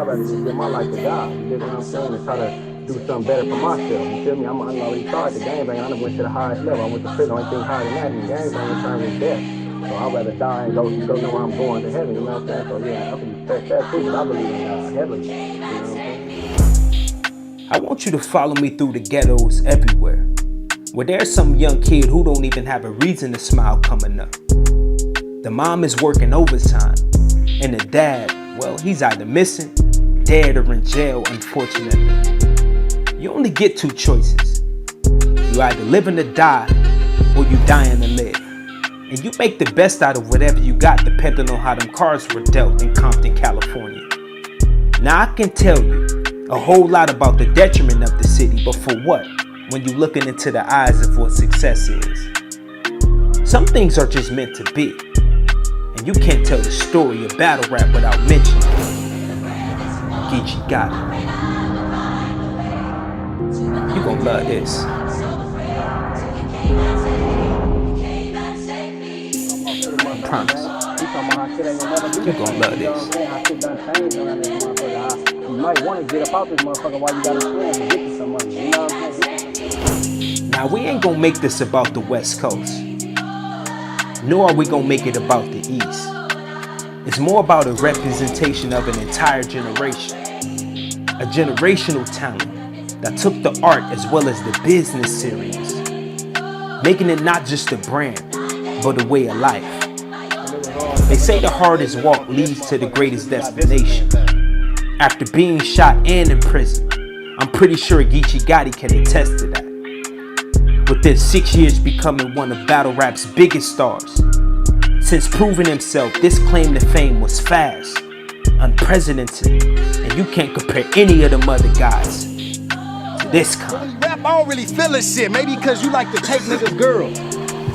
I'd rather just give my life to God. You get what I'm saying? And try to do something better for myself. You feel me? I'm already started the gangbang. I done went to the highest level. I went to prison. Only thing higher than that in gangbang in terms of death. So I'd rather die and go know where I'm going to heaven. You know what I'm saying? So yeah, I can respect that too. But I believe in heaven. You know what I'm saying? I want you to follow me through the ghettos everywhere, where there's some young kid who don't even have a reason to smile coming up. The mom is working overtime, and the dad, well, he's either missing, dead, or in jail, unfortunately. You only get two choices. You either living to die, or you dying to live. And you make the best out of whatever you got, depending on how them cards were dealt in Compton, California. Now I can tell you a whole lot about the detriment of the city, but for what? When you're looking into the eyes of what success is. Some things are just meant to be. And you can't tell the story of battle rap without mentioning Geechie Gotti. You gon' love this. I promise. You gon' love this. You might want to get up out this motherfucker while you got a chance to get to some money. You know what I'm saying? Now we ain't gonna make this about the West Coast. Nor are we gonna make it about the East. It's more about a representation of an entire generation. A generational talent that took the art as well as the business serious, making it not just a brand, but a way of life. They say the hardest walk leads to the greatest destination. After being shot and in prison, I'm pretty sure Geechie Gotti can attest to that. Within 6 years becoming one of battle rap's biggest stars. Since proving himself, this claim to fame was fast, unprecedented, and you can't compare any of them other guys to this kind. Rap, I don't really feel this shit. Maybe because you like to take niggas' girls.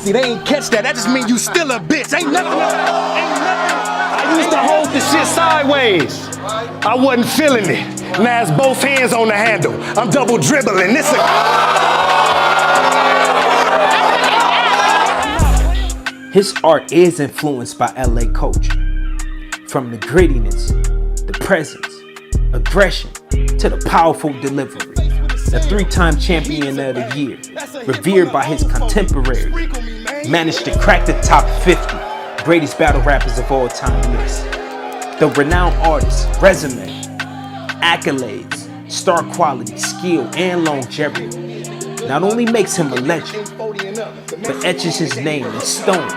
See, they ain't catch that. That just means you still a bitch. Ain't nothing. I used to hold the shit sideways. I wasn't feeling it. Now it's both hands on the handle. I'm double dribbling. This His art is influenced by LA culture. From the grittiness, the presence, aggression, to the powerful delivery. The 3-time champion of the year, revered by his contemporaries, managed to crack the top 50 greatest battle rappers of all time list. The renowned artist's resume, accolades, star quality, skill, and longevity not only makes him a legend, but etches his name in stone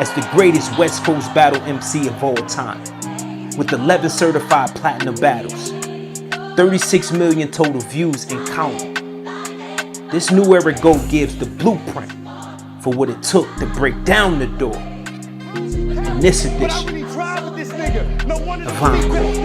as the greatest West Coast battle MC of all time. With 11 certified platinum battles, 36 million total views and counting. This new era GOAT gives the blueprint for what it took to break down the door in this edition of Encore.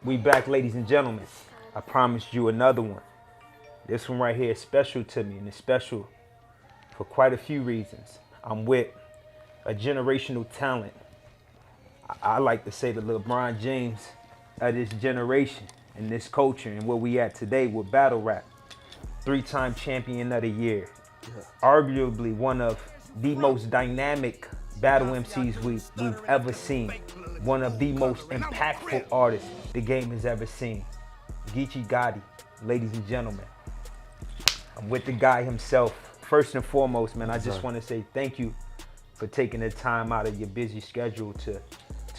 We back, ladies and gentlemen. I promised you another one. This one right here is special to me, and it's special for quite a few reasons. I'm with a generational talent. I like to say the LeBron James of this generation and this culture and where we at today with battle rap. 3-time champion of the year. Arguably one of the most dynamic battle MCs we've ever seen. One of the most impactful artists the game has ever seen. Geechie Gotti, ladies and gentlemen. I'm with the guy himself. First and foremost, man, I just want to say thank you for taking the time out of your busy schedule to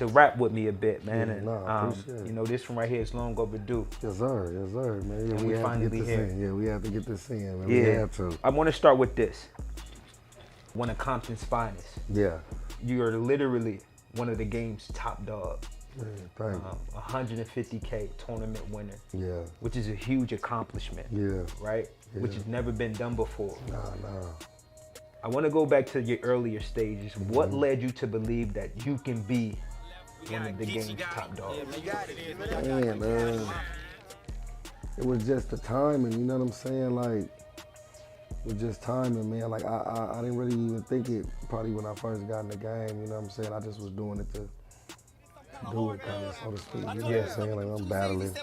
rap with me a bit, man. Appreciate it. You know, this one right here is long overdue. Yes, sir, man. And we finally here. Yeah, we have to get this in, man. Yeah. We have to. I want to start with this. One of Compton's finest. Yeah. You are literally one of the game's top dogs. Yeah, thank you. 150K tournament winner. Yeah. Which is a huge accomplishment. Yeah. Right? which has never been done before. Nah. I want to go back to your earlier stages. What led you to believe that you can be one of the game's top dogs? Man, it was just the timing, you know what I'm saying? Like, it was just timing, man. Like, I didn't really even think it probably when I first got in the game, you know what I'm saying? I just was doing it to do it, kind of, so to speak. You know what I'm saying? Like, I'm battling.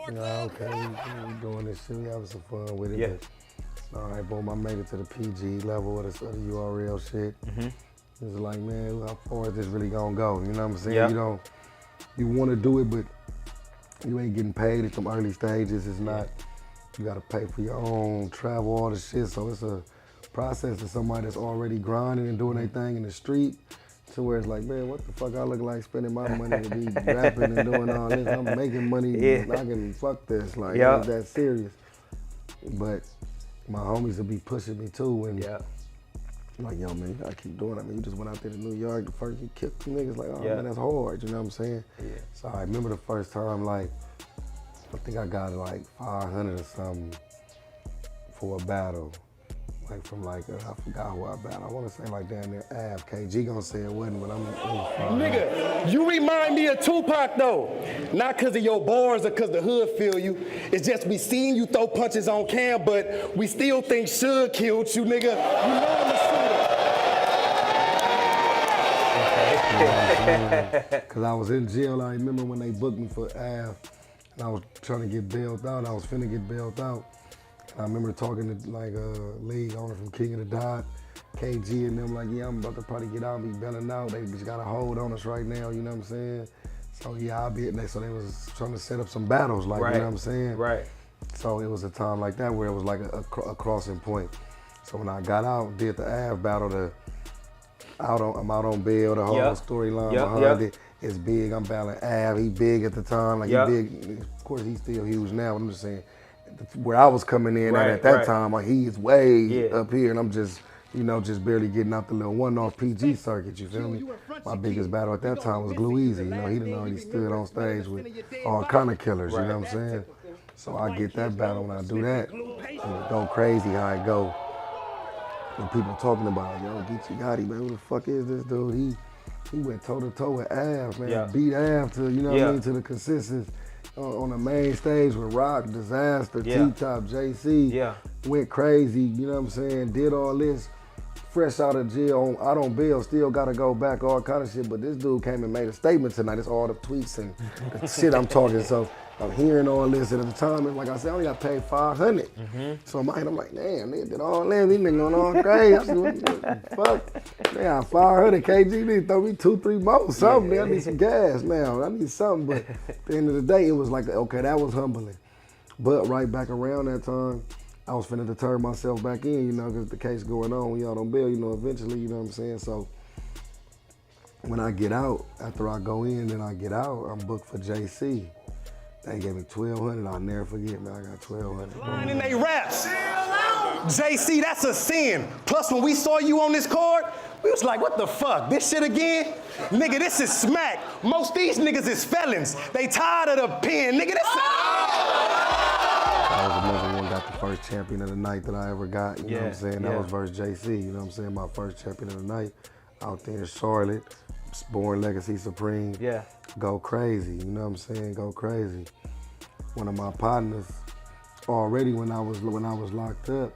You know, okay, we doing this shit, we having some fun with it. Yeah. But, all right, boom, I made it to the PG level of the URL shit. It's like, man, how far is this really gonna go? You know what I'm saying? Yeah. You want to do it, but you ain't getting paid at them early stages. It's not, you gotta pay for your own travel, all the shit. So it's a process of somebody that's already grinding and doing their thing in the street to where it's like, man, what the fuck I look like spending my money to be rapping and doing all this? I'm making money, I can fuck this. Like, it ain't that serious. But my homies will be pushing me too. And like, yo, man, you gotta keep doing it. I mean, you just went out there to New York, the first you kicked some niggas, like, oh, man, that's hard, you know what I'm saying? So I remember the first time, like, I think I got like 500 or something for a battle. Like from like, I forgot who I battled. I wanna say like down there, Av, KG gonna say it wasn't, but I'm Nigga, you remind me of Tupac though. Not cause of your bars or cause the hood feel you. It's just we seen you throw punches on cam, but we still think Suge killed you, nigga. You know I'm a shooter. Cause I was in jail, I remember when they booked me for Av, and I was trying to get bailed out, I was finna get bailed out. I remember talking to like a league owner from King of the Dot, KG, and them like, yeah, I'm about to probably get out and be bailing out. They just got a hold on us right now, you know what I'm saying? So yeah, I'll be in there. So they was trying to set up some battles, like, you know what I'm saying? Right. So it was a time like that where it was like a crossing point. So when I got out, did the Av battle, I'm out on bail, the whole storyline behind it. It's big, I'm battling Av, he big at the time, like he big, of course he's still huge now, but I'm just saying, where I was coming in at that time, like he's way up here, and I'm just, you know, just barely getting out the little one-off PG circuit, you feel me? My biggest battle at that time was Glue Easy, you know, he done already stood on stage with all kind of killers, you know what I'm saying? So I get that battle when I do that, and it go crazy how it go. When people talking about, yo, GEECHI GOTTI, man, who the fuck is this dude? He went toe-to-toe with Av, man, beat Av to, you know what I mean, to the consensus. On the main stage with Rock, Disaster, T-Top, JC, went crazy, you know what I'm saying, did all this, fresh out of jail, out on bail, still gotta go back, all kind of shit, but this dude came and made a statement tonight. It's all the tweets and the shit I'm talking, so I'm hearing all this, and at the time, and like I said, I only got paid 500. So in my head, I'm like, damn, nigga did all that, these niggas going all crazy. I said, what the fuck? Man, 500, KG, need to throw me 2-3 more, something, man. I need some gas now, I need something, but at the end of the day, it was like, okay, that was humbling. But right back around that time, I was finna to turn myself back in, you know, because the case going on, we out on bail, you know, eventually, you know what I'm saying? So when I get out, after I go in and I get out, I'm booked for JC. They gave me 1,200. I'll never forget, man. I got 1,200. And they raps. JC, that's a sin. Plus, when we saw you on this card, we was like, what the fuck? This shit again? Nigga, this is smack. Most of these niggas is felons. They tired of the pen. Nigga, this I was another one, got the first champion of the night that I ever got. You know what I'm saying? That was versus JC. You know what I'm saying? My first champion of the night out there in Charlotte. Born Legacy Supreme. Go crazy, you know what I'm saying? Go crazy. One of my partners already when I was locked up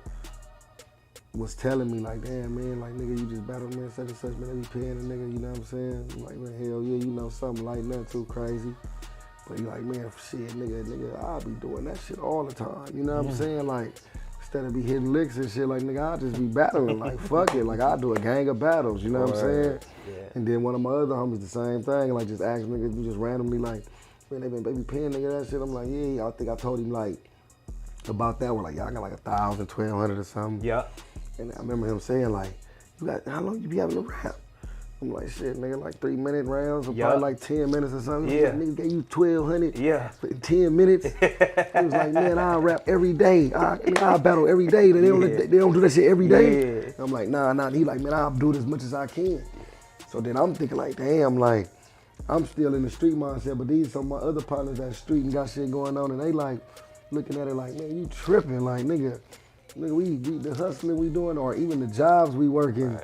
was telling me like, damn man, like nigga, you just battled man such and such, man, they be paying a nigga, you know what I'm saying? I'm like, man, hell yeah, you know something like that too crazy. But you like, man, shit, nigga, I'll be doing that shit all the time, you know what I'm saying? Like, instead of be hitting licks and shit, like nigga, I'll just be battling, like fuck it, like I'll do a gang of battles, you know what I'm saying? And then one of my other homies the same thing, like just asked niggas, just randomly like, man, they be paying nigga that shit. I'm like, yeah, I think I told him like, about that, we're like, y'all got like 1,000, 1,200 or something. And I remember him saying like, you got, how long you be having to rap? I'm like, shit, nigga, like 3-minute rounds, or probably like 10 minutes or something. Like, nigga gave you 1,200 in 10 minutes. He was like, man, I rap every day. I battle every day. They don't do that shit every day. I'm like, nah. He like, man, I'll do it as much as I can. So then I'm thinking like, damn, like, I'm still in the street mindset, but these some of my other partners that street and got shit going on, and they like, looking at it like, man, you tripping, like, nigga, nigga, we the hustling we doing, or even the jobs we working,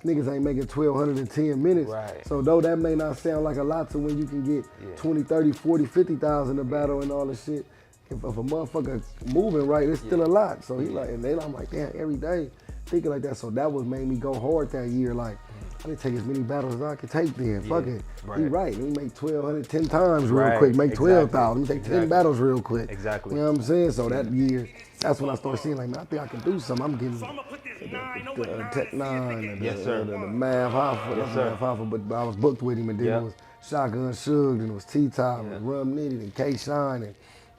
niggas ain't making 1,200 in 10 minutes. Right. So though that may not sound like a lot to when you can get 20, 30, 40, 50,000 a battle and all this shit, if a motherfucker moving right, it's still a lot. So he like, and then I'm like, damn, every day thinking like that. So that was made me go hard that year. Like, I didn't take as many battles as I could take then. Fuck it. He right. Let me make 1,200 10 times real quick. Make 12,000. Let me take 10 battles real quick. Exactly. You know what I'm saying? So that year, that's when I started seeing like, man, I think I can do something. I'm getting the Tech 9 and the Mav Hoffa. Yes, sir. Mav Hoffa, but I was booked with him, and then it was Shotgun Suge, and it was T-Top, and Rum Nitty, and K-Shine, and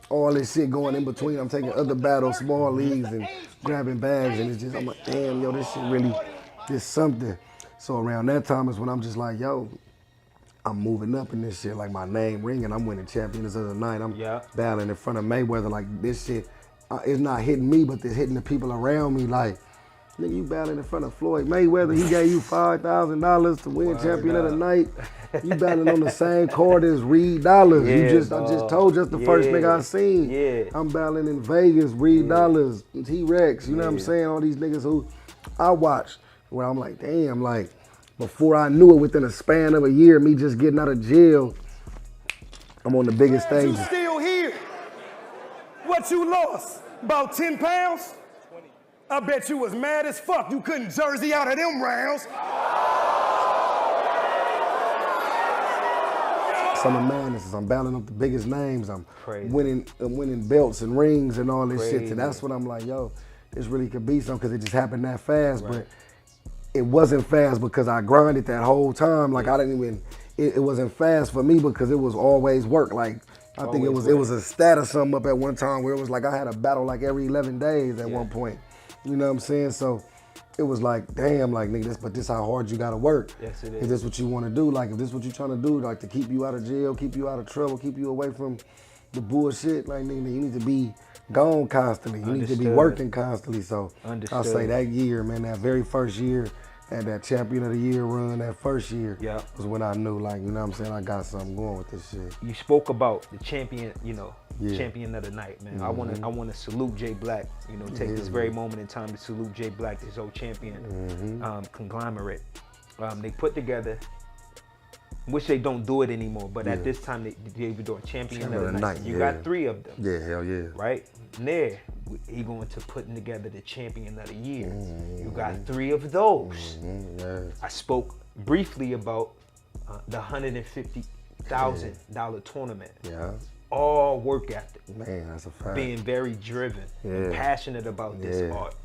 all this shit going in between. I'm taking other battles, small leagues, and grabbing bags, and it's just, I'm like, damn, yo, this shit really is something. So around that time is when I'm just like, yo, I'm moving up in this shit, like my name ringing. I'm winning champions of the night. I'm battling in front of Mayweather. Like this shit, it's not hitting me, but it's hitting the people around me. Like, nigga, you battling in front of Floyd Mayweather. He gave you $5,000 to win champion of the night. You battling on the same card as Reed Dollars. I just told you, that's the first nigga I seen. I'm battling in Vegas, Reed Dollars, T-Rex. You know what I'm saying? All these niggas who I watched. Where I'm like, damn, like, before I knew it, within a span of a year, me just getting out of jail, I'm on the biggest stage. You still here? What you lost? About 10 pounds? I bet you was mad as fuck you couldn't jersey out of them rounds. Summer Madness, I'm battling up the biggest names. I'm winning belts and rings and all this shit. And that's when I'm like, yo, this really could be something, because it just happened that fast. But it wasn't fast because I grinded that whole time. Like I didn't even, it wasn't fast for me because it was always work. Like I think it was a stat or something up at one time where it was like I had a battle like every 11 days at one point. You know what I'm saying? So it was like, damn, like nigga, but this how hard you gotta work. Yes, it is. If this what you wanna do, like if this what you trying to do, like to keep you out of jail, keep you out of trouble, keep you away from the bullshit, like nigga, you need to be gone constantly. You need to be working constantly. So I'll say that year, man, that very first year, had that champion of the year run, that first year was when I knew, like, you know what I'm saying, I got something going with this shit. You spoke about the champion, you know, champion of the night, man. I wanna salute Jay Black, you know, take this very moment in time to salute Jay Black, this old champion conglomerate. They put together, which they don't do it anymore, but at this time they were doing champion of the night. You got 3 of them. Yeah, hell yeah. Right? And there, he going to putting together the champion of the year. You got 3 of those. I spoke briefly about the $150,000 tournament. All work ethic. Man, that's a fact. Being very driven and passionate about this art.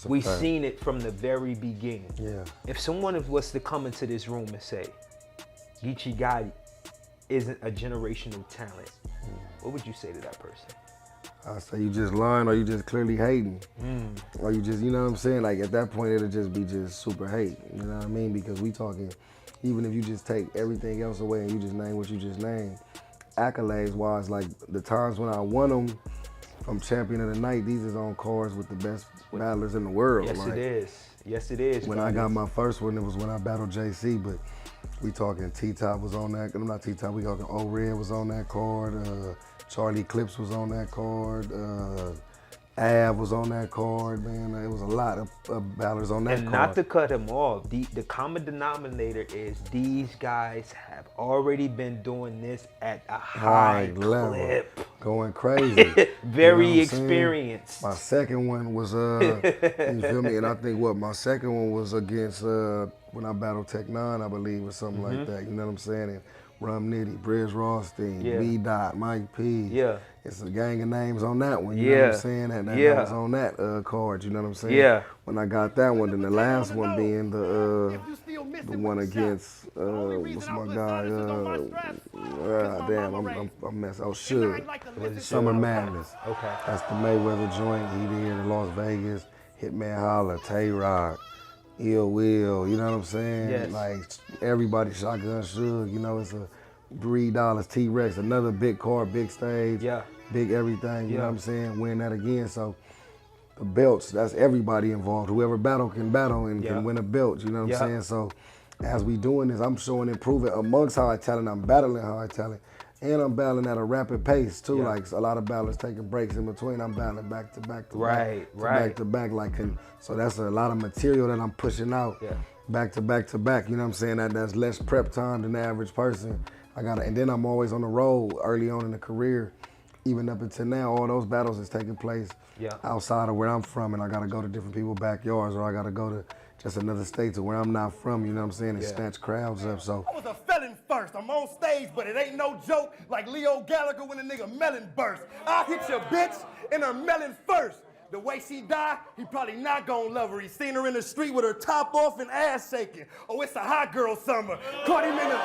We've seen it from the very beginning. If someone was to come into this room and say, GEECHI GOTTI isn't a generational talent, what would you say to that person? I say you just lying, or you just clearly hating. Or you just, you know what I'm saying? Like at that point, it'll just be just super hate. You know what I mean? Because we talking, even if you just take everything else away and you just name what you just named, accolades wise, like the times when I won them from champion of the night, these is on cars with the best battlers in the world. Yes, like, it is. Yes, it is. When I got my first one, it was when I battled JC, but we talking T-Top was on that, not T-Top, we talking O-Red was on that card, Charlie Clips was on that card, Av was on that card, man. It was a lot of battlers on that card. And not to cut them off, the common denominator is these guys have already been doing this at a high level. Clip. Going crazy. Very, you know, experienced. My second one was, you feel me? And I think my second one was against, when I battled Tech 9, I believe, or something like that. You know what I'm saying? And Rum Nitty, Briz Rothstein, B. Dot, Mike P. It's a gang of names on that one, you know what I'm saying? And that was on that card, you know what I'm saying? When I got that one, then the last one being the one against, what's my guy? Damn, I'm messing. Oh, Suge. Summer Madness. Okay. That's the Mayweather joint. He did in Las Vegas. Hitman Holla, Tay-Rock, Ill Will, you know what I'm saying? Like everybody, Shotgun Suge, you know, it's a $3, T-Rex, another big card, big stage, big everything, you know what I'm saying? Win that again. So the belts, that's everybody involved. Whoever battle can battle and can win a belt, you know what I'm saying? So as we doing this, I'm showing improvement amongst High Talent. I'm battling High Talent. And I'm battling at a rapid pace too. Like a lot of battlers taking breaks in between. I'm battling back to back to back to back. Like, so that's a lot of material that I'm pushing out back to back to back. You know what I'm saying? That's less prep time than the average person. And then I'm always on the road early on in the career. Even up until now, all those battles is taking place outside of where I'm from, and I gotta go to different people's backyards, or I gotta go to just another state to where I'm not from, you know what I'm saying, and snatch crowds up, so. I was a felon first, I'm on stage, but it ain't no joke, like Leo Gallagher when a nigga melon burst. I'll hit your bitch in her melon first. The way she died, he probably not gonna love her. He seen her in the street with her top off and ass shaking. Oh, it's a hot girl summer. Caught him in the...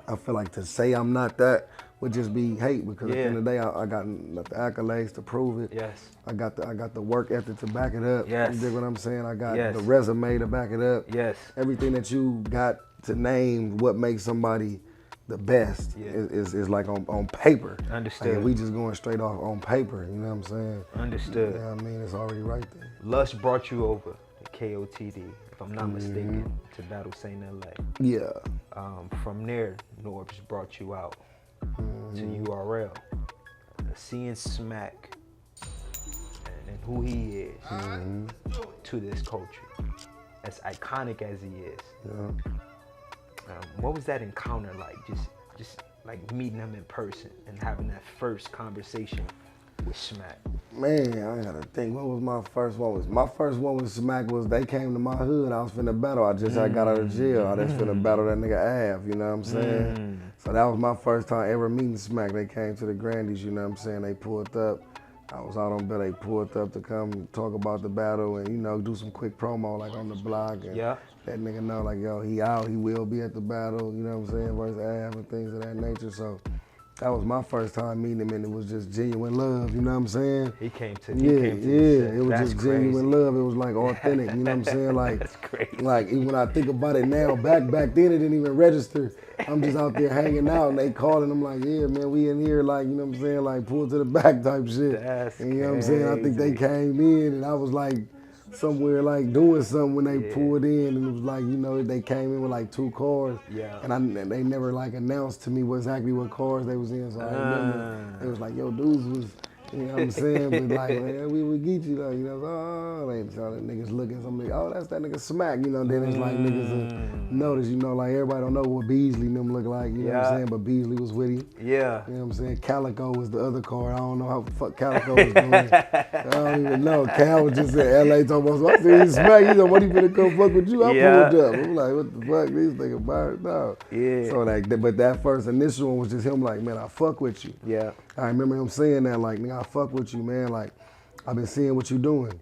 I feel like to say I'm not that would just be hate, because at the end of the day, I got the accolades to prove it. Yes. I got the work ethic to back it up. Yes. You dig what I'm saying? I got the resume to back it up. Yes. Everything that you got to name what makes somebody the best is like on paper. Understood. Like we just going straight off on paper, you know what I'm saying? Understood. Yeah, I mean, it's already right there. Lush brought you over to KOTD, if I'm not mistaken, to Battle St. LA. Yeah. From there, Norbs brought you out to URL. Seeing Smack and who he is to this culture, as iconic as he is. What was that encounter like? Just like meeting him in person and having that first conversation with Smack. Man, I gotta think. What was my first one? My first one with Smack was they came to my hood. I was finna battle. I got out of jail. I just finna battle that nigga Av. You know what I'm saying? So that was my first time ever meeting Smack. They came to the Grandies. You know what I'm saying? They pulled up. I was out on bail. They pulled up to come talk about the battle and, you know, do some quick promo like on the blog. And that nigga know like, yo, he out. He will be at the battle. You know what I'm saying? Versus Av and things of that nature. So that was my first time meeting him, and it was just genuine love, you know what I'm saying? He came to it was just genuine love. It was like authentic, you know what I'm saying? Like, that's crazy. Like even when I think about it now, back then it didn't even register. I'm just out there hanging out, and they calling. I'm like, yeah, man, we in here, like, you know what I'm saying? Like, pull to the back type shit. That's and you know what I'm saying? I think they came in, and I was like, somewhere like doing something when they pulled in, and it was like, you know, they came in with like 2 cars, and they never like announced to me exactly what cars they was in, so I remember it was like, yo, dudes was, you know what I'm saying, but like, man, we would get you though, you know, they saw the niggas looking, some nigga, oh, that's that nigga Smack, you know, then it's like niggas notice, you know, like everybody don't know what Beasley and them look like, you know what I'm saying, but Beasley was with him. You know what I'm saying? Calico was the other car. I don't know how the fuck Calico was doing. I don't even know. Cal was just in LA talking about, so I said, he's Smack, you know, what he finna come fuck with you? I pulled up. I'm like, what the fuck, these niggas about it now? So like, but that first initial one was just him like, man, I fuck with you. I remember him saying that, like, nigga, I fuck with you, man. Like, I've been seeing what you doing.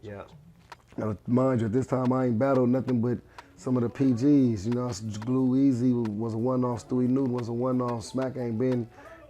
Now, mind you, at this time, I ain't battled nothing but some of the PGs. You know, Glue Easy was a one-off, Stewie Newton was a one-off, Smack ain't been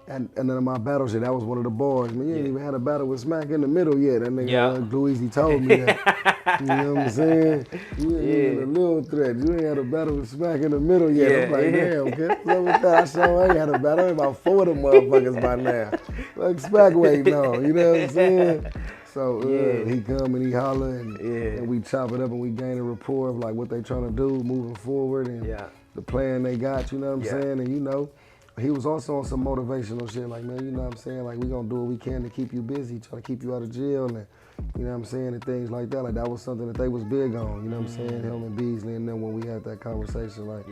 at none of my battles yet. That was one of the bars. Man, you ain't even had a battle with Smack in the middle yet. That nigga Glue Easy told me that. You know what I'm saying? You ain't had a little threat. You ain't had a battle with Smack in the middle yet. I'm like, damn, okay, what's up with that? I sure ain't had a battle. Ain't about 4 of them motherfuckers by now. Like Smack waiting on, you know what I'm saying? So he come and he holler and we chop it up and we gain a rapport of like what they trying to do moving forward and the plan they got, you know what I'm saying? And you know, he was also on some motivational shit like, man, you know what I'm saying? Like we gonna do what we can to keep you busy, try to keep you out of jail and you know what I'm saying, and things like that. Like that was something that they was big on, you know what I'm saying? Him and Beasley, and then when we had that conversation, like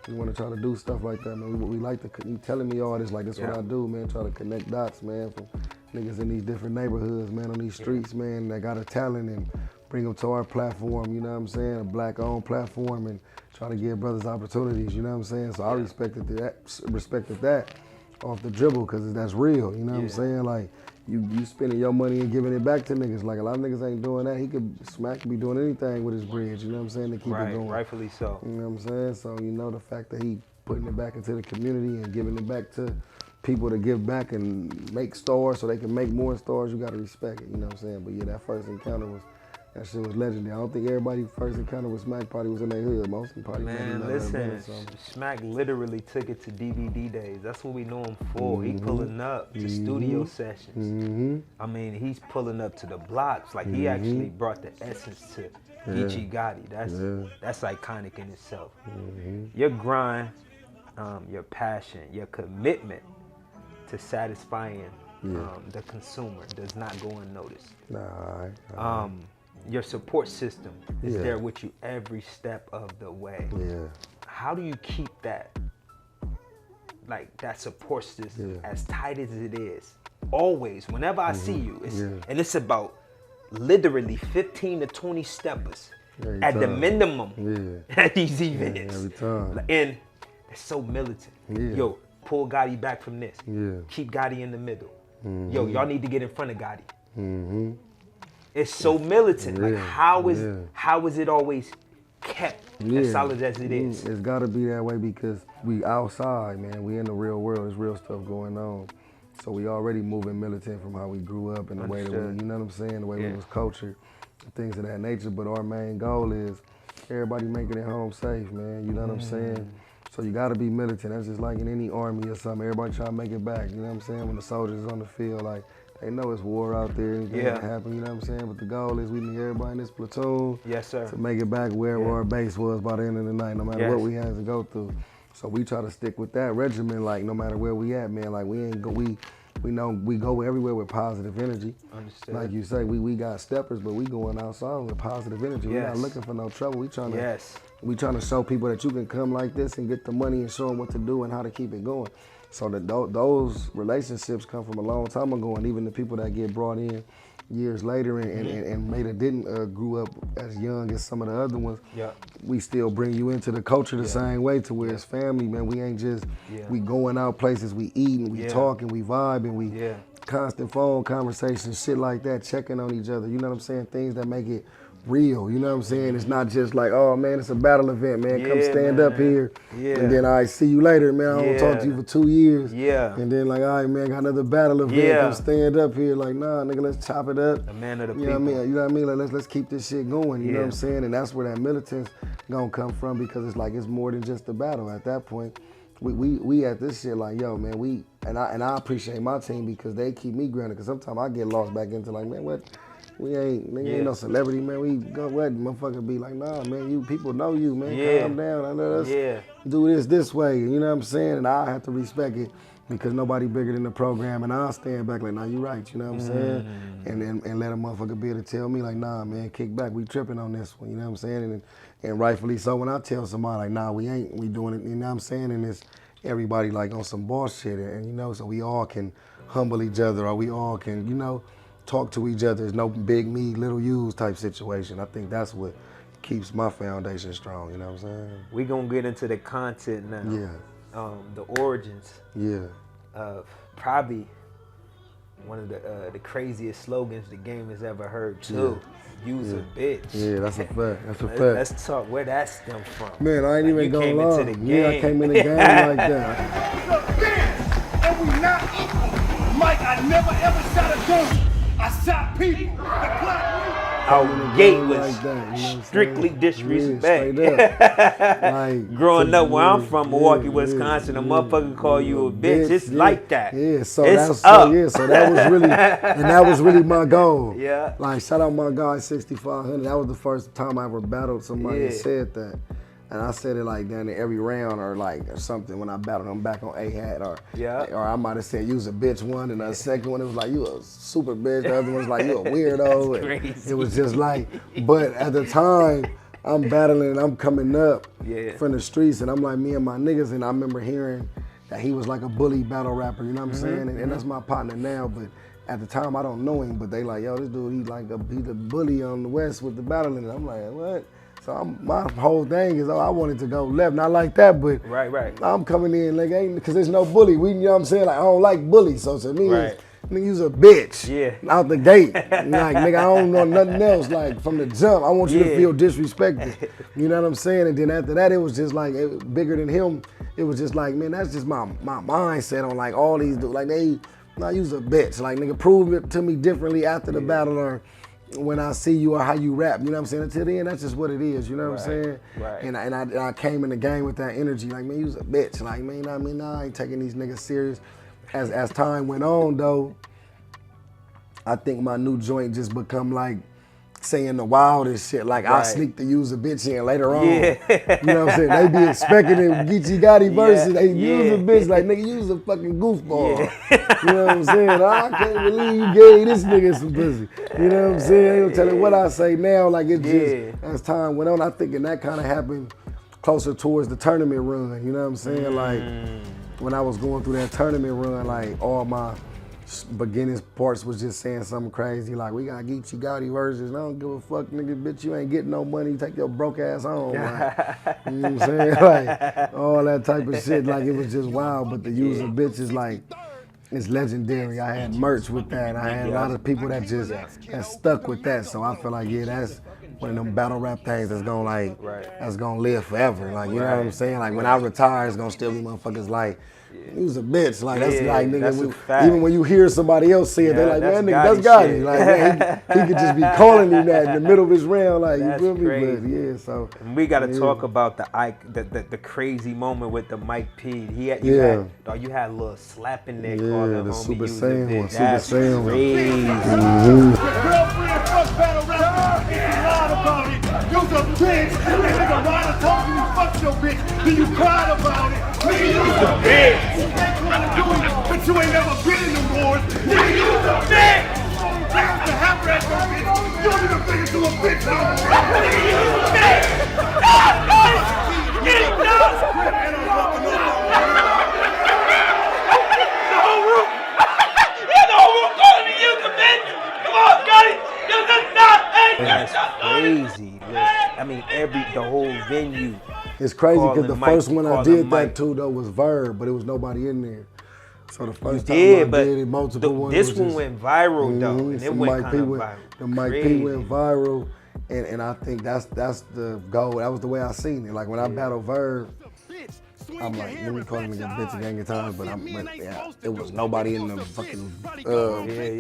we want to try to do stuff like that, man. We like to, you telling me all this, like that's what I do, man, try to connect dots, man, from niggas in these different neighborhoods, man, on these streets, man, that got a talent and bring them to our platform, you know what I'm saying, a black-owned platform and try to give brothers opportunities, you know what I'm saying? So I respected that off the dribble because that's real, you know what I'm saying? Like, you spending your money and giving it back to niggas. Like, a lot of niggas ain't doing that. Smack could be doing anything with his bridge, you know what I'm saying, to keep it going. Rightfully so. You know what I'm saying? So, you know, the fact that he putting it back into the community and giving it back to people to give back and make stars so they can make more stars, you gotta respect it, you know what I'm saying? But yeah, that first encounter that shit was legendary. I don't think everybody first encounter with Smack probably was in their hood. Most of them probably listen, Smack literally took it to DVD days. That's what we know him for. He pulling up to studio sessions. I mean, he's pulling up to the blocks. Like he actually brought the essence to GEECHI GOTTI. That's iconic in itself. Your grind your passion, your commitment to satisfying the consumer does not go unnoticed. Nah, your support system is there with you every step of the way. Yeah. How do you keep that, like that support system as tight as it is? Always, whenever I see you, and it's about literally 15 to 20 steppers at the minimum at these events. Every time. And it's so militant. Yo, pull Gotti back from this. Keep Gotti in the middle. Yo, y'all need to get in front of Gotti. It's so militant. Like how is it always kept as solid as it is? It's gotta be that way because we outside, man. We in the real world. There's real stuff going on. So we already moving militant from how we grew up and the way that we, you know what I'm saying, the way we was cultured, things of that nature. But our main goal is everybody making it home safe, man. You know what I'm saying? So you gotta be militant. That's just like in any army or something. Everybody trying to make it back. You know what I'm saying? When the soldiers is on the field, like they know it's war out there. Anything can happen. You know what I'm saying? But the goal is we need everybody in this platoon to make it back where our base was by the end of the night, no matter what we had to go through. So we try to stick with that regimen, like no matter where we at, man. Like we know we go everywhere with positive energy. Understood. Like you say, we got steppers, but we going outside with positive energy. We're not looking for no trouble. We trying to show people that you can come like this and get the money and show them what to do and how to keep it going. So those relationships come from a long time ago, and even the people that get brought in years later and maybe didn't grew up as young as some of the other ones, we still bring you into the culture the same way to where it's family, man. We ain't just, we going out places, we eating, we talking, we vibing, we constant phone conversations, shit like that, checking on each other, you know what I'm saying? Things that make it real, you know what I'm saying? It's not just like, oh man, it's a battle event, man. Come stand up here. And then I see you later, man. I won't talk to you for 2 years. And then like, all right, man, got another battle event. Come stand up here. Like, nah, nigga, let's chop it up. The man of the people. You know what I mean? Like, let's keep this shit going. You know what I'm saying? And that's where that militance gonna come from, because it's like it's more than just a battle at that point. We at this shit like, yo, man, and I appreciate my team because they keep me grounded, because sometimes I get lost back into like, man, what? We ain't no celebrity, man. We go what motherfucker be like, nah, man, you people know you, man. Calm down. I let us do this way. You know what I'm saying? And I have to respect it because nobody bigger than the program. And I'll stand back like, nah, you right. You know what I'm saying? And let a motherfucker be able to tell me like, nah, man, kick back. We tripping on this one. You know what I'm saying? And rightfully so. When I tell somebody like, nah, we ain't. We doing it. You know what I'm saying? And it's everybody like on some boss shit. And you know, so we all can humble each other, or we all can, you know, talk to each other. It's no big me, little yous type situation. I think that's what keeps my foundation strong, you know what I'm saying? We're going to get into the content now. The origins of probably one of the craziest slogans the game has ever heard too. Use a bitch. Yeah, that's a fact. That's a fact. Let's talk where that stemmed from. Man, I ain't even gonna lie. Into the game. I came in the game like that. And we not equal. Mike, I never ever shot a gun. I shot people. Our gate was like that, you know strictly disrespect. Like, growing up where I'm from, Milwaukee, Wisconsin, a motherfucker call you a bitch. It's like that. So it's that was really, and that was really my goal. Like, shout out my guy 6500. That was the first time I ever battled somebody that said that. And I said it like down in every round or something when I battled him back on A-Hat or I might have said use a bitch one, and the second one it was like you a super bitch, the other one was like you a weirdo. And it was just like, but at the time I'm battling and I'm coming up from the streets and I'm like me and my niggas, and I remember hearing that he was like a bully battle rapper, you know what I'm saying? And that's my partner now, but at the time I don't know him, but they like, yo, this dude, he's a bully on the West with the battling. And I'm like, what? So my whole thing is, I wanted to go left, not like that, but I'm coming in like, because there's no bully. You know what I'm saying? Like, I don't like bullies. So to me, it's, nigga, you's a bitch out the gate. Like, nigga, I don't know nothing else. Like, from the jump, I want you to feel disrespected. You know what I'm saying? And then after that, it was just like, bigger than him. It was just like, man, that's just my mindset on like all these dudes. Like, you's a bitch. Like, nigga, prove it to me differently after the battle or when I see you or how you rap, you know what I'm saying? Until then, that's just what it is, you know what I'm saying? And I came in the game with that energy, like, man, you's a bitch. Like, man, I ain't taking these niggas serious. As time went on, though, I think my new joint just become like saying the wildest shit. Like, I sneak to use a bitch in later on. Yeah. You know what I'm saying? They be expecting them Geechie Gotti verses. They use a bitch like, nigga, use a fucking goofball. You know what I'm saying? I can't believe you gave this nigga some pussy. You know what I'm saying? They don't tell what I say now. Like, it's just, as time went on, I think that kind of happened closer towards the tournament run. You know what I'm saying? Like, when I was going through that tournament run, like, all my beginning parts was just saying something crazy, like, we got Geechie Gotti verses. I don't give a fuck, nigga, bitch, you ain't getting no money, take your broke ass home. Like, you know what I'm saying? Like, all that type of shit, like, it was just wild. But the use of bitch is like, it's legendary. I had merch with that. I had a lot of people that just that stuck with that. So I feel like, yeah, that's one of them battle rap things that's gonna like, that's gonna live forever. Like, you know what I'm saying? Like, when I retire, it's gonna still be motherfuckers like, he was a bitch. Like, that's like, nigga, even when you hear somebody else say it, they're like, man, nigga, that's Gotti. Like, man, he could just be calling him that in the middle of his round. Like, you feel me? But yeah, so. And we gotta talk about the crazy moment with the Mike P. You had a little slap in there. Yeah, the Super Saiyan one. That's Super Saiyan one. crazy. Girlfriend, fuck battle rap. If you lied about it, you's a bitch. Nigga, Ryder told you fucked your bitch, then you cried about it. Nigga, you's a bitch. You ain't trying to do it, but you ain't never been in the wars. Nigga, you's a bitch. Down to have at your bitch. You don't even think into a bitch no more. Nigga, you's a bitch. Get it done. The whole room. Yeah, the whole room calling me you the bitch. Come on, Gotti. You're the not. That's crazy. I mean, the whole venue. It's crazy because the first one I did that to though was Verb, but it was nobody in there. So the first time I did it, multiple ones. This one went viral though, and it went kind of viral. The Mike P went viral, and I think that's the goal. That was the way I seen it. Like when I battled Verb, I'm like, let me call him a bitch a gang of times, but it was nobody in the fucking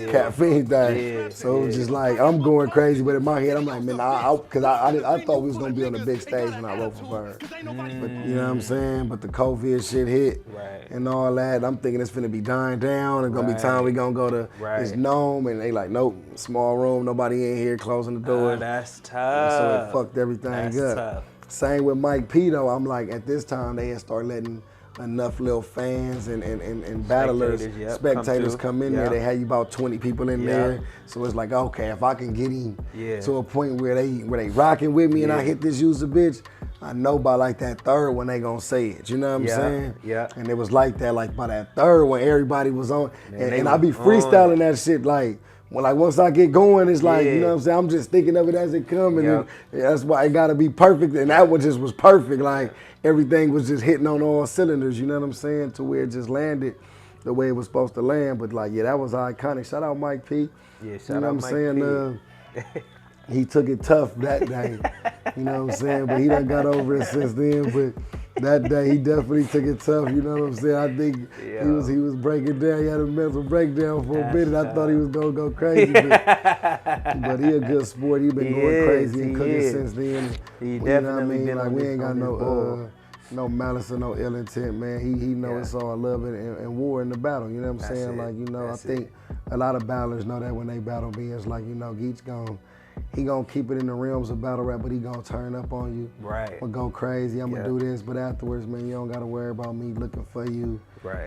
caffeine thing. So it was just like, I'm going crazy, but in my head, I'm like, man, because I thought we was gonna be on the big stage when I wrote for Verb. But you know what I'm saying? But the COVID shit hit and all that. I'm thinking it's finna be dying down. It's gonna be time we gonna go to this Gnome, and they like, nope, small room, nobody in here, closing the door. That's tough. And so it fucked everything up. Tough. Same with Mike P though. I'm like, at this time they had started letting enough little fans and battlers, spectators come in there. They had you about 20 people in there. So it's like, okay, if I can get him to a point where they rocking with me and I hit this user bitch, I know by like that third one they gonna say it. You know what I'm saying? Yeah. And it was like that, like by that third one, everybody was on. And I be freestyling that shit like, well, like once I get going, it's like, you know what I'm saying? I'm just thinking of it as it comes, and that's why it gotta be perfect. And that one just was perfect. Like everything was just hitting on all cylinders, you know what I'm saying? To where it just landed the way it was supposed to land. But like, that was iconic. Shout out Mike P. Yeah, shout you know out what Mike I'm saying? He took it tough that day. You know what I'm saying? But he done got over it since then. But that day he definitely took it tough, you know what I'm saying? I think he was breaking down. He had a mental breakdown for a minute. I thought he was gonna go crazy, but he a good sport. He been going crazy and cooking since then. He you definitely know what I mean? been Like on we his, ain't got no malice or no ill intent, man. He know it's all love and war in the battle. You know what I'm saying? Like, you know, I think a lot of battlers know that when they battle me, it's like, you know, Geech he gonna keep it in the realms of battle rap, but he gonna turn up on you. Or go crazy. I'm gonna do this, but afterwards, man, you don't gotta worry about me looking for you.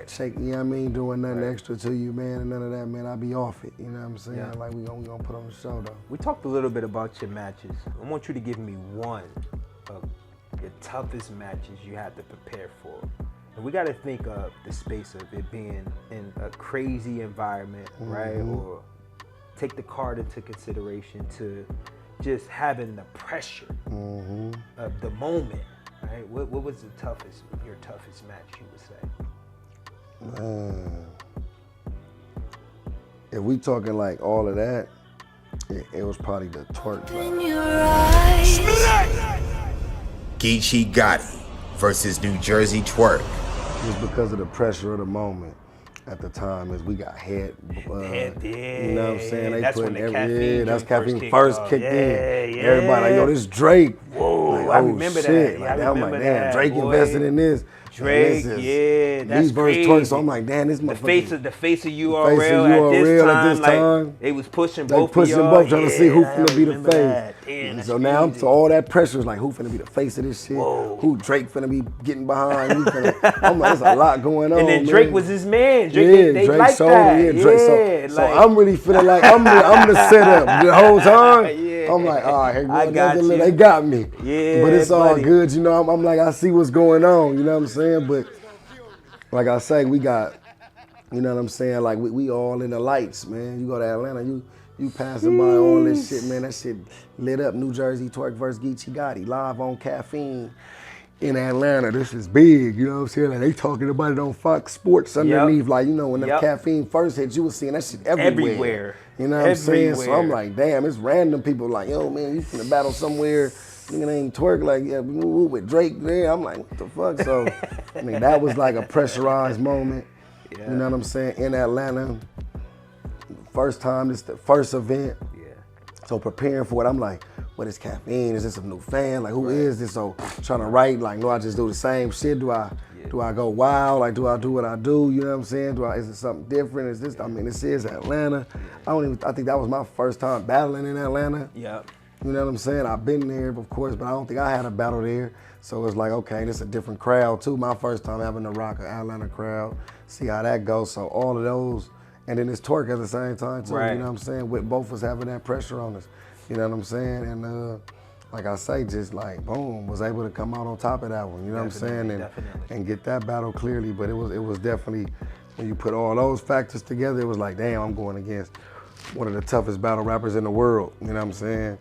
Shake, you know what I mean? Doing nothing extra to you, man, and none of that, man. I be off it. You know what I'm saying? Like we gonna put on the show though. We talked a little bit about your matches. I want you to give me one of your toughest matches you had to prepare for. And we gotta think of the space of it being in a crazy environment, right? Or take the card into consideration to just having the pressure of the moment, right? What was your toughest match, you would say? If we talking like all of that, it was probably the twerk battle. GEECHI GOTTI versus New Jersey Twerk. Just because of the pressure of the moment. At the time, as we got head, you know what I'm saying? They that's putting when the caffeine caffeine first kicked in. Everybody like, yo, this Drake. Whoa. Like, like, I oh remember shit. that. Like, Yeah, I I'm like, remember damn, that, Drake boy. invested in this. Drake, yeah, that's crazy. Twerk, so I'm like, damn, this the motherfucker. face of URL at this time, like, they was pushing both of y'all. Both trying to see who finna be the face. That. Damn, so now, so all that pressure is like, who finna be the face of this shit? Whoa. Who Drake finna be getting behind? I'm like, there's a lot going on. And then Drake was his man. Drake, yeah, they Drake liked sold that. it. Yeah, Drake. Yeah, so I'm really feeling like I'm the setup the whole time. Yeah. I'm like, all right, here I got you. they got me. Yeah, but it's all buddy. good, you know. I'm like, I see what's going on, you know what I'm saying? But like I say, we got, you know what I'm saying? Like we all in the lights, man. You go to Atlanta, you passing by all this shit, man. That shit lit up. New Jersey Twerk versus GEECHI GOTTI live on Caffeine in Atlanta. This is big, you know what I'm saying? Like they talking about it on Fox Sports underneath. Like, you know, when the Caffeine first hit, you was seeing that shit everywhere. You know what I'm saying? So I'm like, damn, it's random people like, yo, man, you finna battle somewhere. Nigga ain't Twerk like, yeah, with Drake there. I'm like, what the fuck? So, I mean, that was like a pressurized moment. Yeah. You know what I'm saying? In Atlanta, first time, this the first event. Yeah. So preparing for it, I'm like, what is Caffeine? Is this a new fan? Like, who is this? So trying to write, like, no, I just do the same shit. Do I go wild? Like, do I do what I do? You know what I'm saying? Is it something different? Is this? I mean, this is Atlanta. I think that was my first time battling in Atlanta. Yeah. You know what I'm saying? I've been there, of course, but I don't think I had a battle there. So it's like, okay, this is a different crowd too. My first time having to rock an Atlanta crowd, see how that goes. So all of those, and then it's Twerk at the same time too. Right. You know what I'm saying? With both of us having that pressure on us. You know what I'm saying? And like I say, just like boom, was able to come out on top of that one. You know what I'm saying? And get that battle clearly. But it was definitely, when you put all those factors together, it was like, damn, I'm going against one of the toughest battle rappers in the world. You know what I'm saying?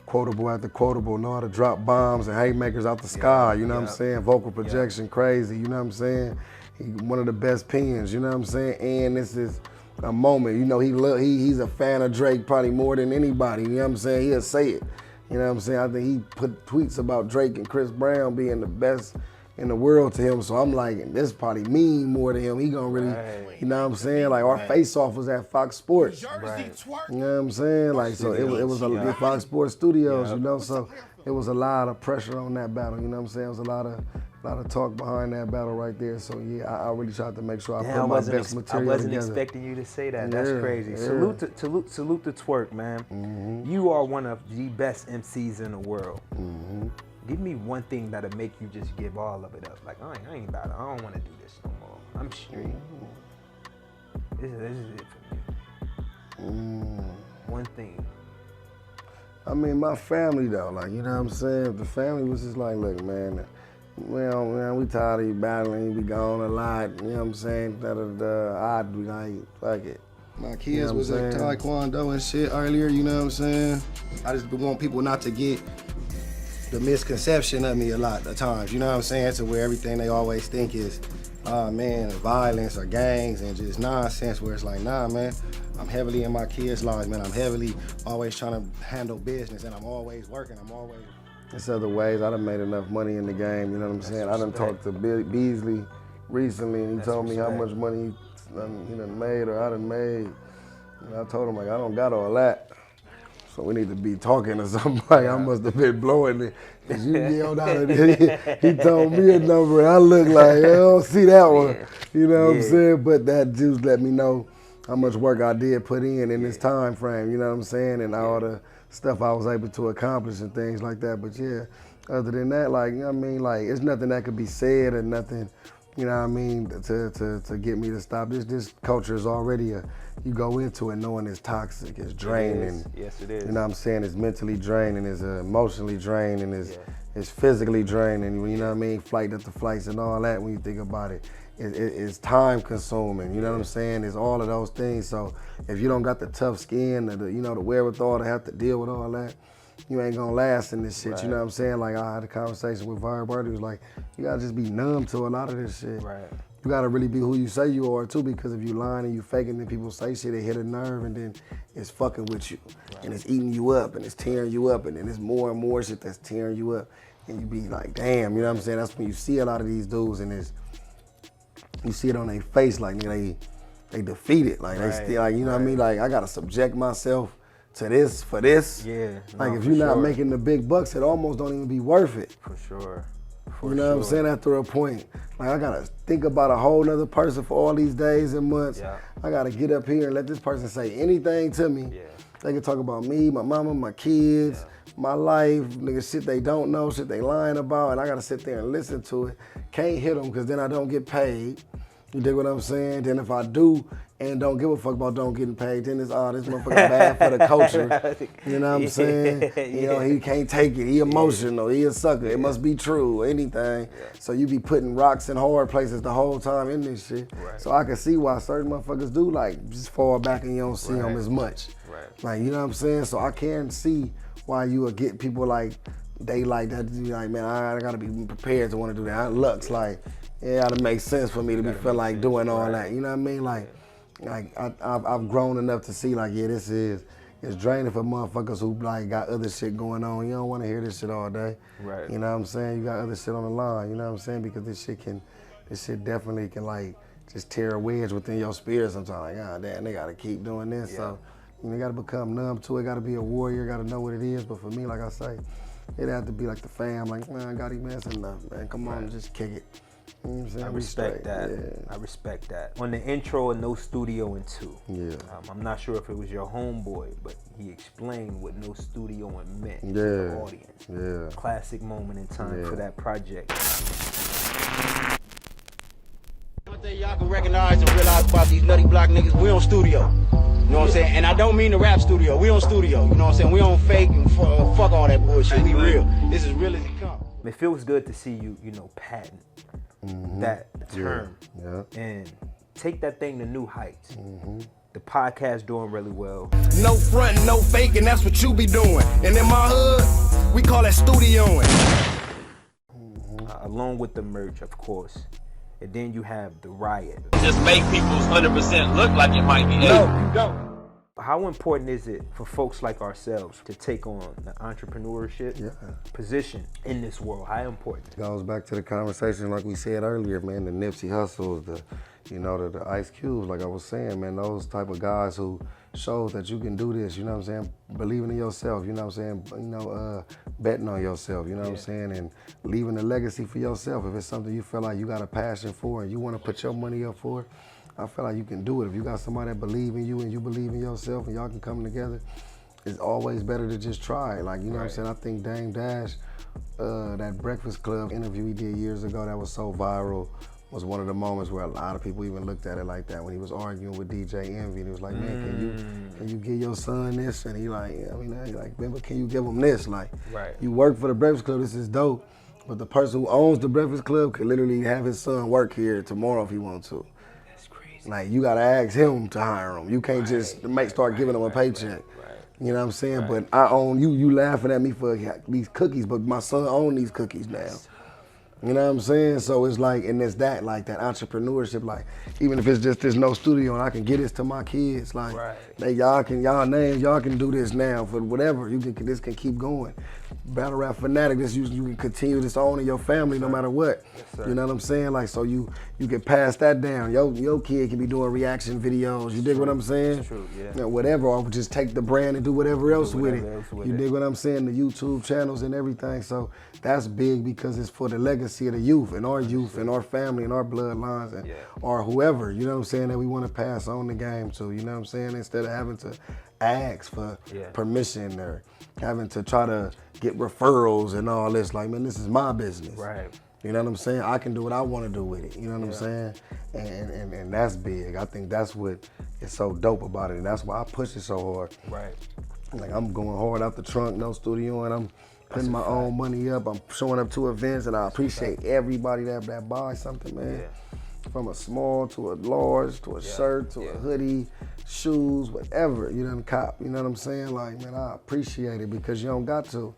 Quotable after quotable, know how to drop bombs and haymakers out the sky, you know what I'm saying? Vocal projection, crazy, you know what I'm saying? He one of the best pens, you know what I'm saying? And this is a moment, you know, he's a fan of Drake probably more than anybody, you know what I'm saying? He'll say it, you know what I'm saying? I think he put tweets about Drake and Chris Brown being the best in the world to him, so I'm like, this probably mean more to him. He gonna really, you know what I'm saying? Like our face-off was at Fox Sports, right. You know what I'm saying? Like, so it was a Fox Sports Studios, you know, so it was a lot of pressure on that battle, you know what I'm saying? It was a lot of talk behind that battle right there, so yeah, I really tried to make sure I put my best material together. I wasn't expecting you to say that, that's crazy. Yeah. Salute to Twerk, man. You are one of the best MCs in the world. Give me one thing that'll make you just give all of it up. Like, I ain't about it. I don't want to do this no more. I'm straight. This is it for me. One thing. I mean, my family though, like, you know what I'm saying? The family was just like, look, man, we tired of you battling, you be gone a lot, you know what I'm saying? I'd be like, fuck it. My kids was at Taekwondo and shit earlier, you know what I'm saying? I just want people not to get the misconception of me a lot of times, you know what I'm saying? To where everything they always think is, man, violence or gangs and just nonsense, where it's like, nah, man, I'm heavily in my kids' lives, man. I'm heavily always trying to handle business, and I'm always working, There's other ways. I done made enough money in the game, you know what I'm saying? I done talked to Beasley recently, and he told me how much money he done made or I done made. And I told him, like, I don't got all that. So we need to be talking to somebody. I must have been blowing it. Cause you yelled out of it. He told me a number and I look like, I don't see that one. You know what I'm saying? But that just let me know how much work I did put in this time frame, you know what I'm saying? And all the stuff I was able to accomplish and things like that. But yeah, other than that, like, you know what I mean? Like, it's nothing that could be said or nothing, you know what I mean, to get me to stop. This culture is already you go into it knowing it's toxic, it's draining. Yes, it is. You know what I'm saying? It's mentally draining, it's emotionally draining, it's physically draining, you know what I mean? Flight after flights and all that when you think about it. It's time consuming, you know what I'm saying? It's all of those things. So if you don't got the tough skin, the wherewithal to have to deal with all that, you ain't gonna last in this shit, you know what I'm saying? Like, I had a conversation with Verb, he was like, you gotta just be numb to a lot of this shit. Right. You gotta really be who you say you are too, because if you lying and you faking, then people say shit, it hit a nerve and then it's fucking with you. Right. And it's eating you up and it's tearing you up and then it's more and more shit that's tearing you up. And you be like, damn, you know what I'm saying? That's when you see a lot of these dudes and you see it on their face, like, nigga, they defeated. Like, they still, like, you know what I mean? Like, I gotta subject myself to this for this. Yeah. Like if you're not making the big bucks, it almost don't even be worth it. For sure. You know what I'm saying? After a point, like I gotta think about a whole nother person for all these days and months. Yeah. I gotta get up here and let this person say anything to me. Yeah. They can talk about me, my mama, my kids, my life, nigga, shit they don't know, shit they lying about, and I gotta sit there and listen to it. Can't hit them because then I don't get paid. You dig what I'm saying? Then if I do and don't give a fuck about don't getting paid, then it's, this motherfucker bad for the culture. You know what I'm saying? You know, he can't take it. He emotional. He a sucker. It must be true, anything. So you be putting rocks in hard places the whole time in this shit. Right. So I can see why certain motherfuckers do like just fall back and you don't see them as much. Right. Like, you know what I'm saying? So I can see why you would get people like, they like that. You like, man, I gotta be prepared to want to do that. Looks like, it gotta make sense for me to be feel like doing all that. You know what I mean? Like I've grown enough to see like, yeah, it's draining for motherfuckers who like got other shit going on. You don't want to hear this shit all day. Right. You know what I'm saying? You got other shit on the line. You know what I'm saying? Because this shit definitely can like just tear a wedge within your spirit sometimes. Like, God damn, they gotta keep doing this. So you gotta become numb to it. Gotta be a warrior. Gotta know what it is. But for me, like I say, it had to be like the fam. Like, man, Gotti, man, that's enough, man. Come on, just kick it. You know what I'm saying? I respect that. Yeah. I respect that. On the intro, No Studio in 2. Yeah. I'm not sure if it was your homeboy, but he explained what No Studio in meant to the Yeah. audience. Yeah. Classic moment in time for that project. One thing y'all can recognize and realize about these nutty block niggas, we on studio. You know what I'm saying? And I don't mean the rap studio. We on studio. You know what I'm saying? We on fake and fuck all that bullshit. We real. This is real as it comes. It feels good to see you, patent that term and take that thing to new heights. The podcast doing really well. No front, no faking, that's what you be doing. And in my hood, we call that studioing. Along with the merch, of course. And then you have the riot. Just make people's 100% look like it might be. No, you don't. How important is it for folks like ourselves to take on the entrepreneurship position in this world? How important? It goes back to the conversation like we said earlier, man, the Nipsey Hussles, the Ice Cubes, like I was saying, man, those type of guys who shows that you can do this, you know what I'm saying? Believing in yourself, you know what I'm saying? Betting on yourself, you know what I'm saying? And leaving a legacy for yourself. If it's something you feel like you got a passion for and you want to put your money up for, I feel like you can do it. If you got somebody that believe in you and you believe in yourself and y'all can come together, it's always better to just try it. Like, you know what I'm saying? I think Dame Dash, that Breakfast Club interview he did years ago that was so viral, was one of the moments where a lot of people even looked at it like that when he was arguing with DJ Envy and he was like, man, can you give your son this? And he like, he's like, man, but can you give him this? Like, you work for the Breakfast Club, this is dope. But the person who owns the Breakfast Club could literally have his son work here tomorrow if he wants to. That's crazy. Like, you gotta ask him to hire him. You can't just start giving him a paycheck. You know what I'm saying? But I own you laughing at me for these cookies, but my son owns these cookies now. You know what I'm saying? So it's like, and it's that, like that entrepreneurship, like, even if it's just this No Studio and I can get this to my kids, like, y'all can do this now for whatever, this can keep going. Battlerapsfanatic, this you can continue this on in your family no matter what. You know what I'm saying? Like, so you can pass that down. Your kid can be doing reaction videos. You dig what I'm saying? That's true, yeah. You know, whatever, or just take the brand and do whatever else with it. You dig what I'm saying? The YouTube channels and everything. So that's big because it's for the legacy of the youth and our family and our bloodlines and or whoever, you know what I'm saying, that we want to pass on the game to, you know what I'm saying? Instead of having to ask for permission or having to try to get referrals and all this, like, man, this is my business. Right. You know what I'm saying? I can do what I want to do with it. You know what I'm saying? And that's big. I think that's what is so dope about it. And that's why I push it so hard. Right. Like, I'm going hard out the trunk, No Studio, and I'm putting my own money up. I'm showing up to events, and I appreciate everybody that buys something, man. From a small to a large, to a shirt, to a hoodie, shoes, whatever, you done cop. You know what I'm saying? Like, man, I appreciate it because you don't got to.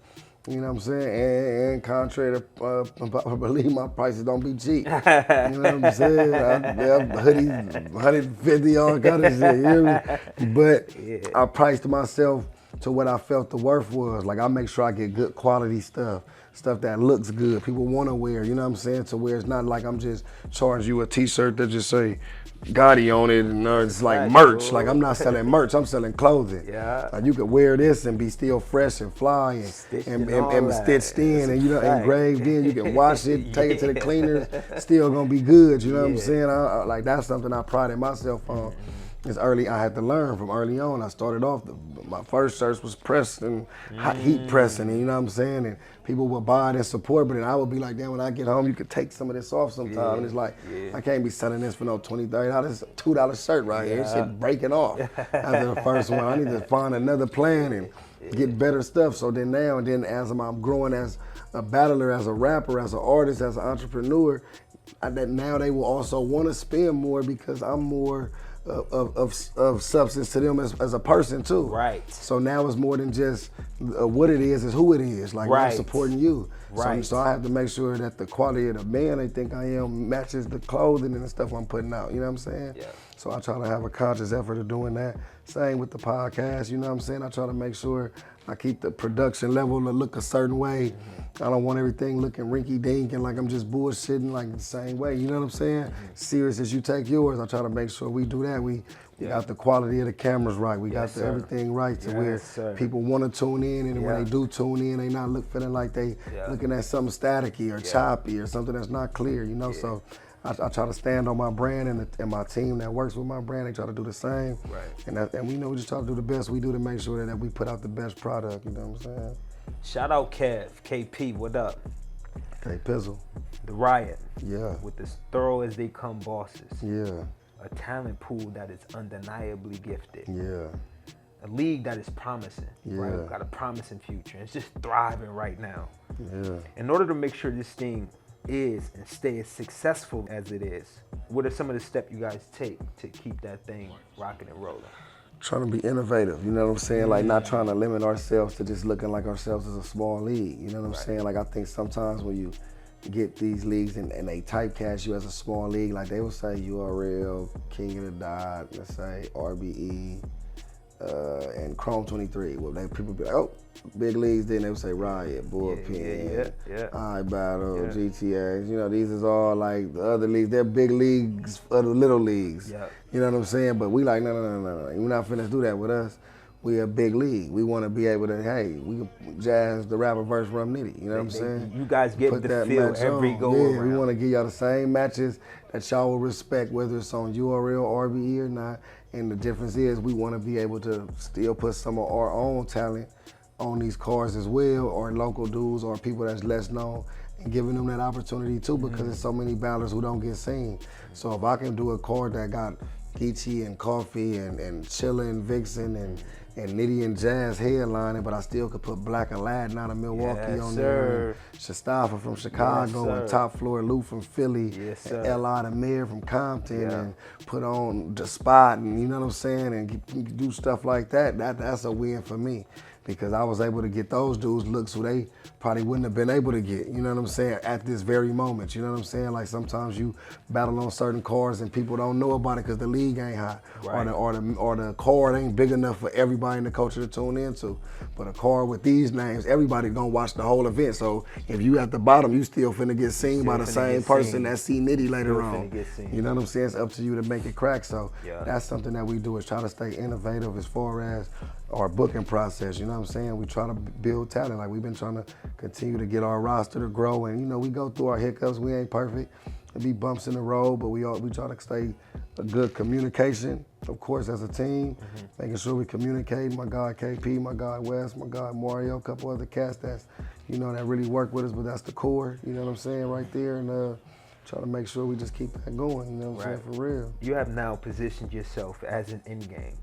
You know what I'm saying? And contrary to I believe my prices don't be cheap. You know what I'm saying? Hoodies, 150, all kind of shit, you hear me? But I priced myself to what I felt the worth was. Like I make sure I get good quality stuff that looks good, people want to wear, you know what I'm saying? To where it's not like I'm just charging you a t-shirt that just say Gotti on it and it's like merch. Like I'm not selling merch, I'm selling clothing. Yeah. Like you could wear this and be still fresh and fly and stitched in and engraved in. You can wash it, take it to the cleaners, still gonna be good, you know what I'm saying? Like that's something I prided myself on. It's early, I had to learn from early on. I started off, my first shirts was pressed and heat pressing, and you know what I'm saying? And people would buy it and support, but then I would be like, damn, when I get home, you could take some of this off sometime. And it's like, I can't be selling this for no $20, $30, $2 shirt right here. Shit breaking off after the first one. I need to find another plan and get better stuff. So then now, and then as I'm growing as a battler, as a rapper, as an artist, as an entrepreneur, now they will also want to spend more because I'm more of substance to them as a person too. Right. So now it's more than just what it is who it is. Like I'm supporting you. Right. So I have to make sure that the quality of the man they think I am matches the clothing and the stuff I'm putting out. You know what I'm saying? Yeah. So I try to have a conscious effort of doing that. Same with the podcast, you know what I'm saying? I try to make sure I keep the production level to look a certain way. I don't want everything looking rinky-dink and like I'm just bullshitting like the same way, you know what I'm saying? Serious as you take yours, I try to make sure we do that. We got the quality of the cameras right. We got everything right to where people want to tune in, and when they do tune in, they not feeling like they looking at something staticky or choppy or something that's not clear, you know? So I try to stand on my brand, and my team that works with my brand, they try to do the same. Right. And we know we just try to do the best we do to make sure that we put out the best product, you know what I'm saying? Shout out Kev, KP, what up? Hey, Pizzle. The Riot. Yeah. With as thorough as they come bosses. Yeah. A talent pool that is undeniably gifted. Yeah. A league that is promising, right? We've got a promising future. It's just thriving right now. Yeah. In order to make sure this thing is and stay as successful as it is, what are some of the steps you guys take to keep that thing rocking and rolling? Trying to be innovative, you know what I'm saying? Like not trying to limit ourselves to just looking like ourselves as a small league, you know what I'm saying? Like I think sometimes when you get these leagues and they typecast you as a small league, like they will say URL, King of the Dot, let's say RBE, and Chrome 23. Well, people be like, oh, big leagues, then they would say Riot, Bullpen, APPAREL, GTA. You know, these is all like the other leagues. They're big leagues of the little leagues. You know what I'm saying? But we like, no. We're not finna do that with us. We a big league. We want to be able to, hey, we can jazz the rapper verse Rum Nitty. You know what I'm saying? You guys get the feel every go around. We want to give y'all the same matches that y'all will respect, whether it's on URL, RBE or not. And the difference is we want to be able to still put some of our own talent on these cards as well, or local dudes or people that's less known, and giving them that opportunity too, because there's so many battlers who don't get seen. So if I can do a card that got Geechie and Coffee and Chilla and Vixen and Nitty and Jazz headlining, but I still could put Black Aladdin out of Milwaukee on there, and Shastafa from Chicago, and Top Floor Lou from Philly, and L.I. the Mayor from Compton, and put on The Spot, and you know what I'm saying, and do stuff like that. That's a win for me, because I was able to get those dudes looks who they probably wouldn't have been able to get, you know what I'm saying, at this very moment, you know what I'm saying? Like sometimes you battle on certain cards and people don't know about it because the league ain't hot, or the card ain't big enough for everybody in the culture to tune into. But a card with these names, everybody gonna watch the whole event, so if you at the bottom, you still finna get seen by the same person that see Nitty later on. You know what I'm saying? It's up to you to make it crack, so that's something that we do, is try to stay innovative as far as our booking process, you know what I'm saying? We try to build talent. Like we've been trying to continue to get our roster to grow, and you know, we go through our hiccups. We ain't perfect. There'll be bumps in the road, but we try to stay a good communication, of course, as a team, making sure we communicate. My guy KP, my guy Wes, my guy Mario, a couple other cats that's, you know, that really work with us, but that's the core, you know what I'm saying, right there, and try to make sure we just keep that going, you know what I'm saying, for real. You have now positioned yourself as an endgame.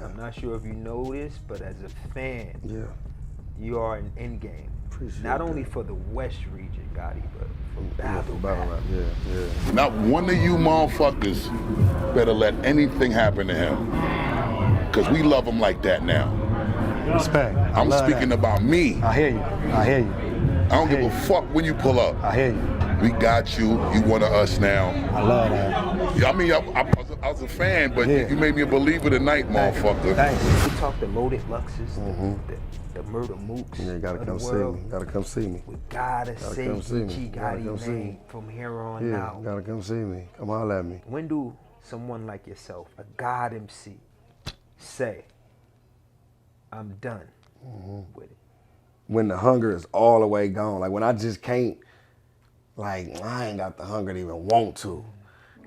I'm not sure if you know this, but as a fan, you are an endgame. Not only for the West region, Gotti, but for battle rap. Not one of you motherfuckers better let anything happen to him, because we love him like that now. Respect. I'm speaking about me. I hear you. I don't give a fuck when you pull up. I hear you. We got you. You one of us now. I love that. Yeah, I mean, I was a fan, but you made me a believer tonight, motherfucker. Thanks. We talked the Loaded Luxes, the Murder Mooks. Yeah, you gotta come see me. Gotta come see me. We gotta say Geechie Gotti name from here on out. Yeah, gotta come see me. Come holler at me. When do someone like yourself, a God MC, say, I'm done with it? When the hunger is all the way gone. Like when I just can't, like I ain't got the hunger to even want to.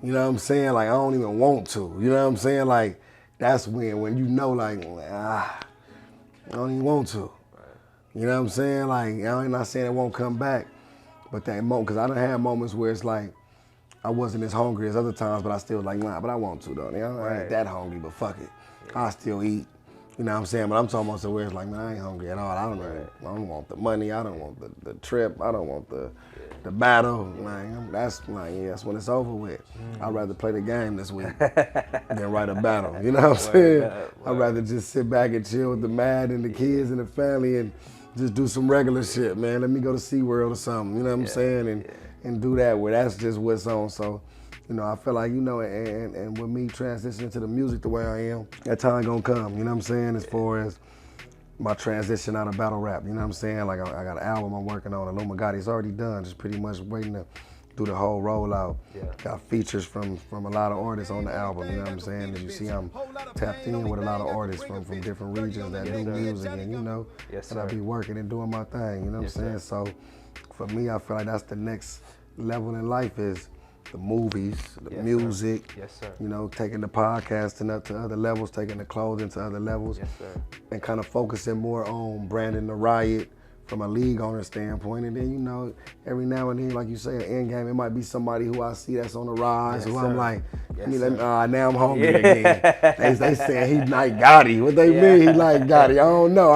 You know what I'm saying? Like I don't even want to. You know what I'm saying? Like that's when you know like, I don't even want to. You know what I'm saying? Like I'm not saying it won't come back, but that moment, because I done had moments where it's like, I wasn't as hungry as other times, but I still like, nah, but I want to though. You know, I ain't that hungry, but fuck it. I still eat. You know what I'm saying? But I'm talking about somewhere it's like, man, I ain't hungry at all. I don't want the money. I don't want the trip. I don't want the battle. Like, that's when it's over with. I'd rather play the game this week than write a battle. You know what I'm saying? I'd rather just sit back and chill with the mad and the kids and the family and just do some regular shit, man. Let me go to SeaWorld or something. You know what I'm saying? And do that where that's just what's on. So, you know, I feel like, you know, and with me transitioning to the music the way I am, that time gonna come, you know what I'm saying, as far as my transition out of battle rap, you know what I'm saying? Like I got an album I'm working on, Illumigati's already done, just pretty much waiting to do the whole rollout. Got features from a lot of artists on the album, you know what I'm saying? And you see I'm tapped in with a lot of artists from different regions that do music and, you know, and I be working and doing my thing, you know what I'm saying? So for me, I feel like that's the next level in life is the movies, the music, you know, taking the podcasting up to other levels, taking the clothing to other levels, and kind of focusing more on branding the Riot from a league owner standpoint. And then, you know, every now and then, like you say, an end game, it might be somebody who I see that's on the rise, who I'm like, now I'm hungry again. They saying he like Gotti. What they mean he like Gotti? I don't know.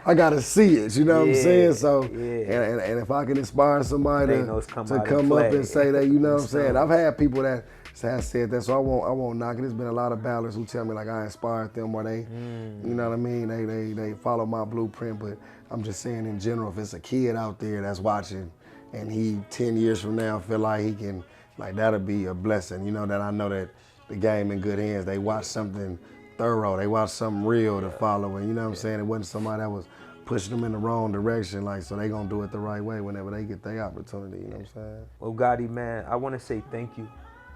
I gotta see it. You know what I'm saying? So, and if I can inspire somebody to come up and say that, you know what I'm saying? I've had people that have said that, so I won't knock it. There's been a lot of battlers who tell me like I inspired them, or they, you know what I mean? They follow my blueprint, but I'm just saying in general, if it's a kid out there that's watching and he 10 years from now feel like he can, like that'll be a blessing, you know, that I know that the game in good hands. They watch something thorough, they watch something real to follow, and you know what I'm saying? It wasn't somebody that was pushing them in the wrong direction, like, so they gonna do it the right way whenever they get their opportunity, you know what I'm saying? Well, Gotti, man, I wanna say thank you.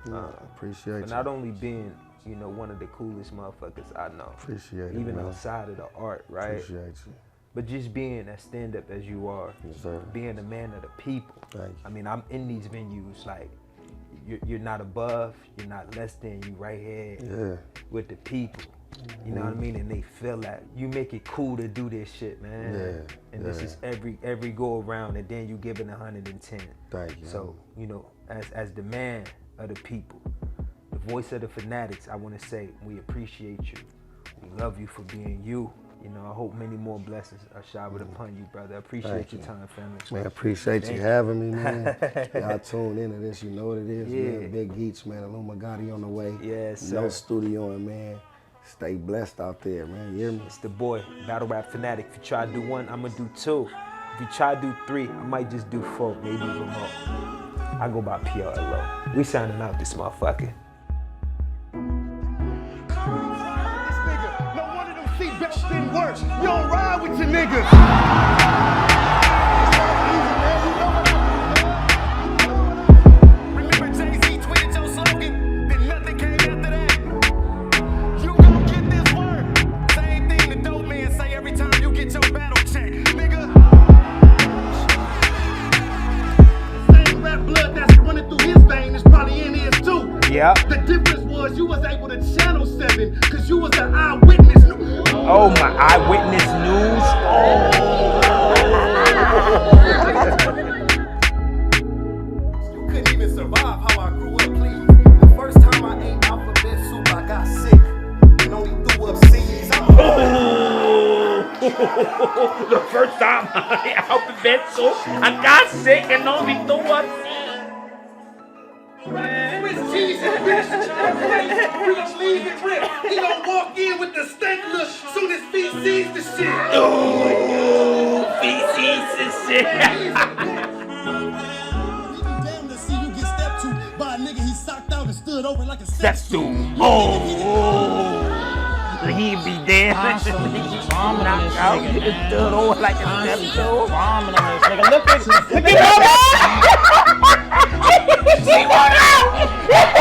Appreciate you. For not only being, you know, one of the coolest motherfuckers I know. Appreciate it, even man. outside of the art, right? Appreciate you. But just being as stand-up as you are, being a man of the people. Thank you. I mean, I'm in these venues, like, you're not above, you're not less than, you right here with the people. You know what I mean? And they feel that. You make it cool to do this shit, man. And this is every go around, and then you give it 110. Thank you. So, you know, as the man of the people, the voice of the fanatics, I want to say we appreciate you. We love you for being you. You know, I hope many more blessings are showered upon you, brother. I appreciate your time, family. Man, appreciate you having me, man. Y'all tune into this, you know what it is, man. Big Geech, man. Illumigati on the way. Yes, sir. No studio, man. Stay blessed out there, man. You hear me? It's the boy, Battle Rap Fanatic. If you try to do one, I'm gonna do two. If you try to do three, I might just do four, maybe even more. I go by PRLO. We signing out this motherfucker. Didn't work. You don't ride with your niggas. Remember Jay-Z tweeted your slogan, then nothing came after that. You gon' get this word. Same thing the dope man say every time you get your battle check, nigga. Same rap blood that's running through his vein is probably in his too. Yeah. The difference was you was able to channel 7 because you was an eyewitness. Oh, my eyewitness news. You couldn't even survive how I grew up, please. The first time I ate alphabet soup, I got sick and only threw up seeds. The first time I ate alphabet soup, I got sick and only threw up seeds. Swiss cheese and bitch. We gon' leave it rip. He gon' walk in with the stank look soon as feet sees the shit. Oh, feet sees the shit. stood over like a step stool. Oh. He be dead. Bombing on this nigga, man. Stood over like a step stool. Bombing on this nigga. Look at She won out!